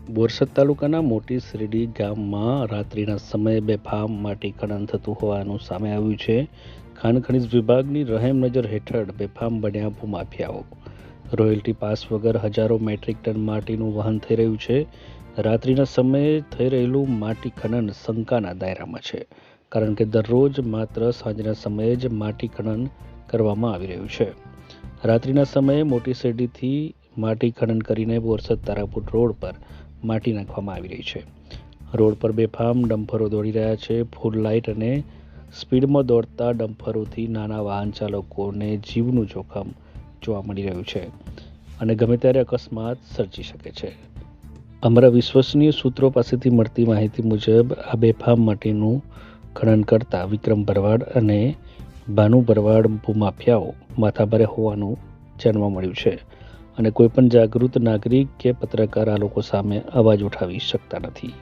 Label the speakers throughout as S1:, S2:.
S1: બોરસદ તાલુકાના મોટી શેરડી ગામમાં રાત્રિના સમયે બેફામ માટી ખનન થતું હોવાનું સામે આવ્યું છે. ખાણ ખનીજ વિભાગની રહેમ નજર હેઠળ બેફામ બન્યા ભૂમાફિયાઓ. રોયલ્ટી પાસ વગર હજારો મેટ્રિક ટન માટીનું વહન થઈ રહ્યું છે. રાત્રિના સમયે થઈ રહેલું માટી ખનન શંકાના દાયરામાં છે, કારણ કે દરરોજ માત્ર સાંજના સમયે જ માટી ખનન કરવામાં આવી રહ્યું છે. રાત્રિના સમયે મોટી શેરડીથી માટી ખનન કરીને બોરસદ તારાપુર રોડ પર માટી નાખવામાં આવી રહી છે. રોડ પર બેફામ ડમ્પરો દોડી રહ્યા છે. ફૂલ લાઇટ અને સ્પીડમાં દોડતા ડમ્પરોથી નાના વાહન ચાલકોને જીવનું જોખમ જોવા મળી રહ્યું છે અને ગમે ત્યારે અકસ્માત સર્જી શકે છે. અમારા વિશ્વસનીય સૂત્રો પાસેથી મળતી માહિતી મુજબ આ બેફામ માટીનું ખનન કરતા વિક્રમ ભરવાડ અને ભાનુ ભરવાડ ભૂમાફિયાઓ માથાભારે હોવાનું જાણવા મળ્યું છે અને કોઈપણ જાગૃત નાગરિક કે પત્રકાર આ લોકો સામે અવાજ ઉઠાવી શકતા નથી.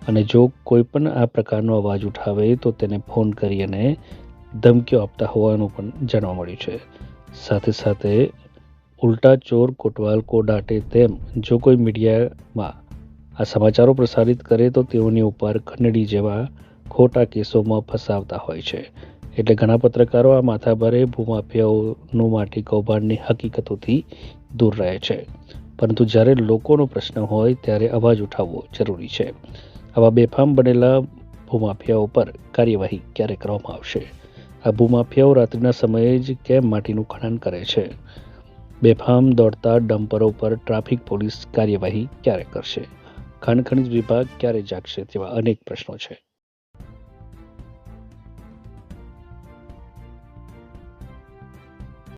S1: અને જો કોઈ પણ આ પ્રકારનો અવાજ ઉઠાવે તો તેને ફોન કરી અને ધમકીઓ આપતા હોવાનું પણ જાણવા મળ્યું છે. સાથે સાથે ઉલ્ટા ચોર કોટવાલ કો ડાંટે તેમ જો કોઈ મીડિયામાં આ સમાચારો પ્રસારિત કરે તો તેઓની ઉપર ખંડણી જેવા ખોટા કેસોમાં ફસાવતા હોય છે. એટલે ઘણા પત્રકારો આ માથાભારે ભૂમાફિયાઓનું માટી કૌભાંડની હકીકતોથી દૂર રહે છે. પરંતુ જ્યારે લોકોનો પ્રશ્ન હોય ત્યારે અવાજ ઉઠાવવો જરૂરી છે. આવા બેફામ બનેલા ભૂમાફિયાઓ પર કાર્યવાહી ક્યારે કરવામાં આવશે? આ ભૂમાફિયાઓ રાત્રિના સમયે જ કેમ માટીનું ખનન કરે છે? બેફામ દોડતા ડમ્પરો પર ટ્રાફિક પોલીસ કાર્યવાહી ક્યારે કરશે? ખાણ ખનીજ વિભાગ ક્યારે જાગશે? તેવા અનેક પ્રશ્નો છે.